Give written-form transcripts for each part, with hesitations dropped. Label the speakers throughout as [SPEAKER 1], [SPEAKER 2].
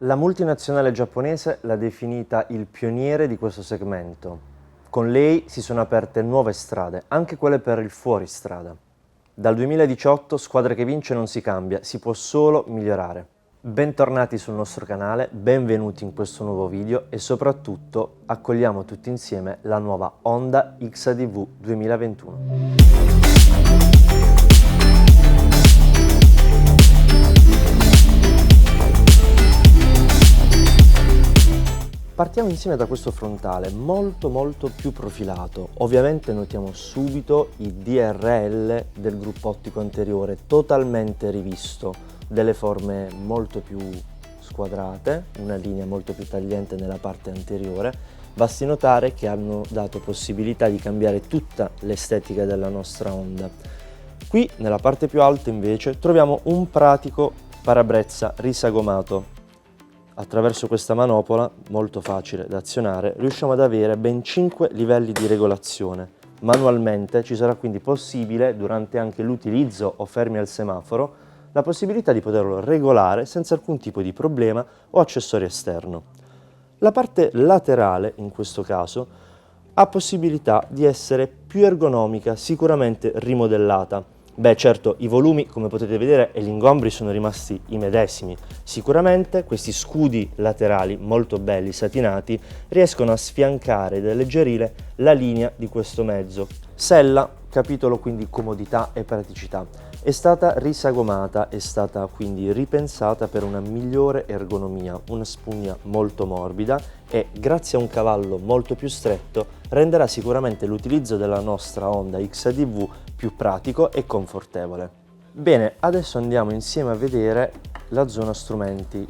[SPEAKER 1] La multinazionale giapponese l'ha definita il pioniere di questo segmento. Con lei si sono aperte nuove strade, anche quelle per il fuoristrada. Dal 2018 Squadra che vince non si cambia, si può solo migliorare. Bentornati sul nostro canale, benvenuti in questo nuovo video e soprattutto accogliamo tutti insieme la nuova Honda XADV 2021. Partiamo insieme da questo frontale molto più profilato. Ovviamente notiamo subito i DRL del gruppo ottico anteriore totalmente rivisto, delle forme molto più squadrate, una linea molto più tagliente nella parte anteriore. Basti notare che hanno dato possibilità di cambiare tutta l'estetica della nostra Honda. Qui nella parte più alta invece troviamo un pratico parabrezza risagomato. Attraverso questa manopola, molto facile da azionare, riusciamo ad avere ben 5 livelli di regolazione. Manualmente ci sarà quindi possibile, durante anche l'utilizzo o fermi al semaforo, la possibilità di poterlo regolare senza alcun tipo di problema o accessorio esterno. La parte laterale, in questo caso, ha possibilità di essere più ergonomica, sicuramente rimodellata. Beh, certo, i volumi, come potete vedere, e gli ingombri sono rimasti i medesimi. Sicuramente questi scudi laterali molto belli, satinati, riescono a sfiancare ed alleggerire la linea di questo mezzo. Sella, capitolo quindi comodità e praticità. È stata risagomata, è stata quindi ripensata per una migliore ergonomia, una spugna molto morbida e grazie a un cavallo molto più stretto renderà sicuramente l'utilizzo della nostra Honda XADV più pratico e confortevole. Bene, adesso andiamo insieme a vedere la zona strumenti.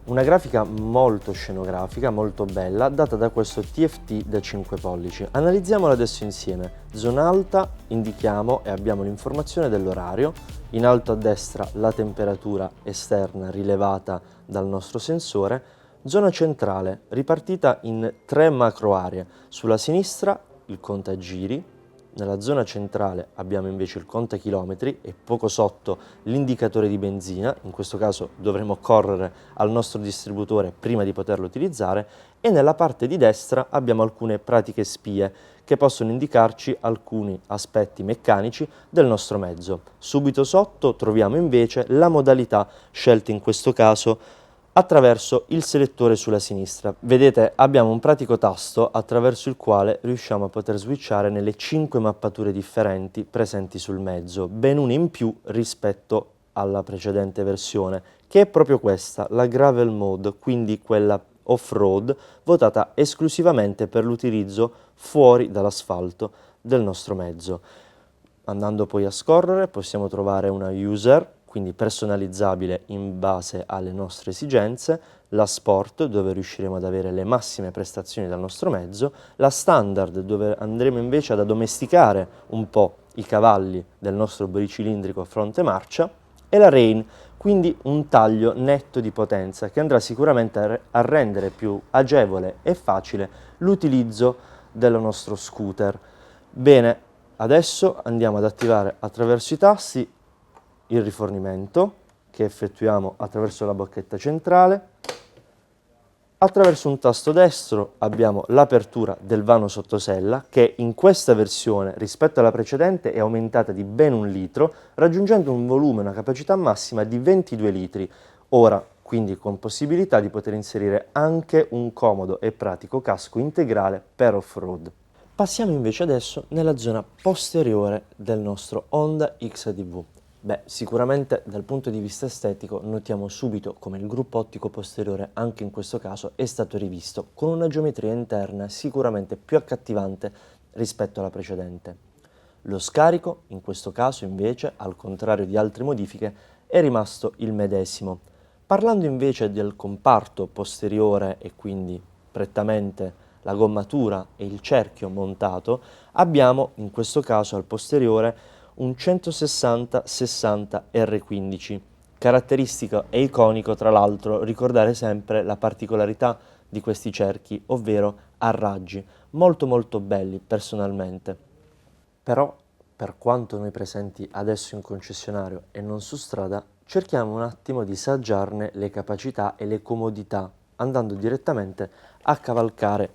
[SPEAKER 1] Una grafica molto scenografica, molto bella, data da questo TFT da 5 pollici. Analizziamola adesso insieme. Zona alta indichiamo e abbiamo l'informazione dell'orario. In alto a destra la temperatura esterna rilevata dal nostro sensore. Zona centrale ripartita in 3 macro aree. Sulla sinistra il contagiri. Nella zona centrale abbiamo invece il contachilometri e poco sotto l'indicatore di benzina, in questo caso dovremo correre al nostro distributore prima di poterlo utilizzare, e nella parte di destra abbiamo alcune pratiche spie che possono indicarci alcuni aspetti meccanici del nostro mezzo. Subito sotto troviamo invece la modalità scelta in questo caso attraverso il selettore sulla sinistra. Vedete, abbiamo un pratico tasto attraverso il quale riusciamo a poter switchare nelle 5 mappature differenti presenti sul mezzo, ben una in più rispetto alla precedente versione, che è proprio questa, la Gravel Mode, quindi quella off-road, votata esclusivamente per l'utilizzo fuori dall'asfalto del nostro mezzo. Andando poi a scorrere possiamo trovare una User, quindi personalizzabile in base alle nostre esigenze, la Sport, dove riusciremo ad avere le massime prestazioni dal nostro mezzo, la Standard, dove andremo invece ad addomesticare un po' i cavalli del nostro bicilindrico fronte marcia, e la Rain, quindi un taglio netto di potenza che andrà sicuramente a rendere più agevole e facile l'utilizzo del nostro scooter. Bene, adesso andiamo ad attivare attraverso i tasti il rifornimento che effettuiamo attraverso la bocchetta centrale. Attraverso un tasto destro abbiamo l'apertura del vano sottosella che in questa versione rispetto alla precedente è aumentata di ben 1 litro, raggiungendo un volume e una capacità massima di 22 litri. Ora quindi con possibilità di poter inserire anche un comodo e pratico casco integrale per off-road. Passiamo invece adesso nella zona posteriore del nostro Honda XADV. Beh, sicuramente dal punto di vista estetico notiamo subito come il gruppo ottico posteriore anche in questo caso è stato rivisto con una geometria interna sicuramente più accattivante rispetto alla precedente. Lo scarico, in questo caso invece, al contrario di altre modifiche, è rimasto il medesimo. Parlando invece del comparto posteriore e quindi prettamente la gommatura e il cerchio montato, abbiamo in questo caso al posteriore un 160-60 R15, caratteristica e iconico tra l'altro ricordare sempre la particolarità di questi cerchi, ovvero a raggi, molto belli personalmente. Però per quanto noi presenti adesso in concessionario e non su strada, cerchiamo un attimo di saggiarne le capacità e le comodità, andando direttamente a cavalcare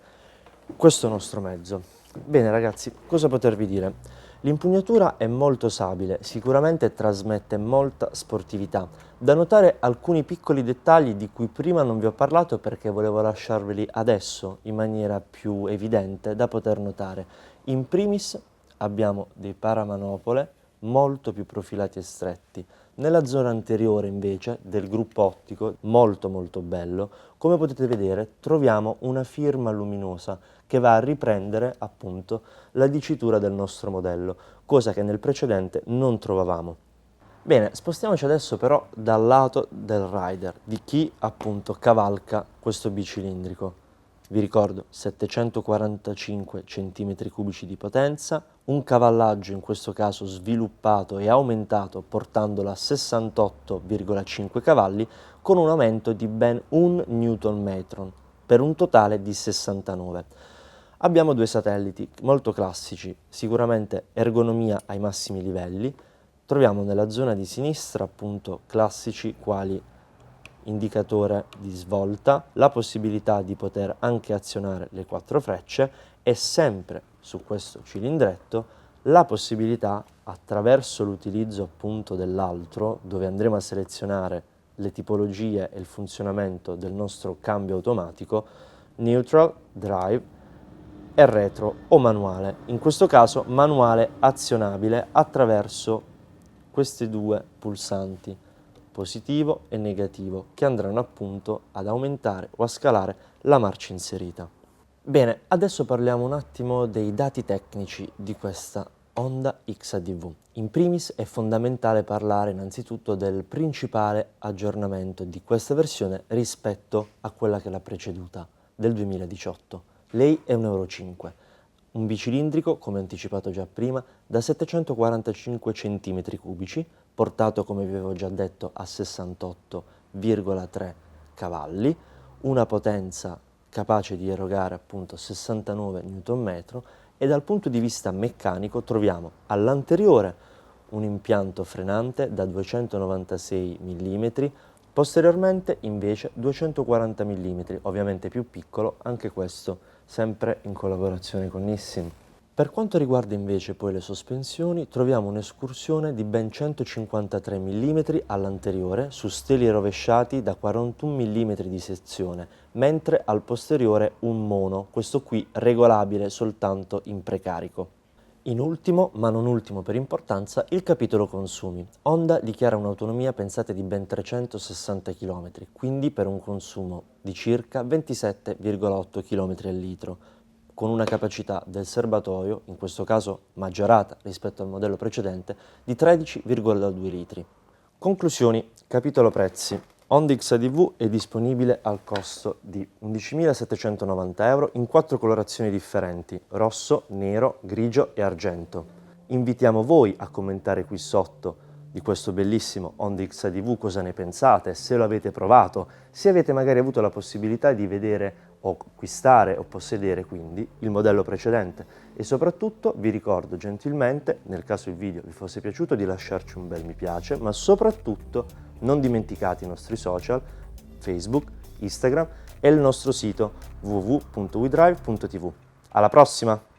[SPEAKER 1] questo nostro mezzo. Bene ragazzi, cosa potervi dire? L'impugnatura è molto sabile, sicuramente trasmette molta sportività. Da notare alcuni piccoli dettagli di cui prima non vi ho parlato perché volevo lasciarveli adesso in maniera più evidente da poter notare. In primis abbiamo dei paramanopole molto più profilati e stretti. Nella zona anteriore invece del gruppo ottico, molto bello, come potete vedere troviamo una firma luminosa che va a riprendere appunto la dicitura del nostro modello, cosa che nel precedente non trovavamo. Bene, spostiamoci adesso però dal lato del rider, di chi appunto cavalca questo bicilindrico. Vi ricordo 745 cm3 di potenza, un cavallaggio in questo caso sviluppato e aumentato portandolo a 68,5 cavalli con un aumento di ben 1 Nm per un totale di 69. Abbiamo due satelliti molto classici, sicuramente ergonomia ai massimi livelli. Troviamo nella zona di sinistra appunto classici quali indicatore di svolta, la possibilità di poter anche azionare le 4 frecce e sempre su questo cilindretto la possibilità attraverso l'utilizzo appunto dell'altro dove andremo a selezionare le tipologie e il funzionamento del nostro cambio automatico neutral, drive e retro o manuale, in questo caso manuale azionabile attraverso questi due pulsanti positivo e negativo che andranno appunto ad aumentare o a scalare la marcia inserita. Bene, adesso parliamo un attimo dei dati tecnici di questa Honda XADV. In primis è fondamentale parlare innanzitutto del principale aggiornamento di questa versione rispetto a quella che l'ha preceduta, del 2018. Lei è un Euro 5, un bicilindrico, come anticipato già prima, da 745 cm3, portato, come vi avevo già detto, a 68,3 cavalli, una potenza capace di erogare appunto 69 Nm e dal punto di vista meccanico troviamo all'anteriore un impianto frenante da 296 mm, posteriormente invece 240 mm, ovviamente più piccolo, anche questo sempre in collaborazione con Nissin. Per quanto riguarda invece poi le sospensioni, troviamo un'escursione di ben 153 mm all'anteriore su steli rovesciati da 41 mm di sezione, mentre al posteriore un mono, questo qui regolabile soltanto in precarico. In ultimo, ma non ultimo per importanza, il capitolo consumi. Honda dichiara un'autonomia pensate di ben 360 km, quindi per un consumo di circa 27,8 km al litro, con una capacità del serbatoio, in questo caso maggiorata rispetto al modello precedente, di 13,2 litri. Conclusioni, capitolo prezzi. Honda XADV è disponibile al costo di 11.790 euro in 4 colorazioni differenti, rosso, nero, grigio e argento. Invitiamo voi a commentare qui sotto di questo bellissimo Honda XADV cosa ne pensate, se lo avete provato, se avete magari avuto la possibilità di vedere o acquistare o possedere quindi il modello precedente e soprattutto vi ricordo gentilmente, nel caso il video vi fosse piaciuto, di lasciarci un bel mi piace, ma soprattutto non dimenticate i nostri social, Facebook, Instagram e il nostro sito www.wedrive.tv. Alla prossima!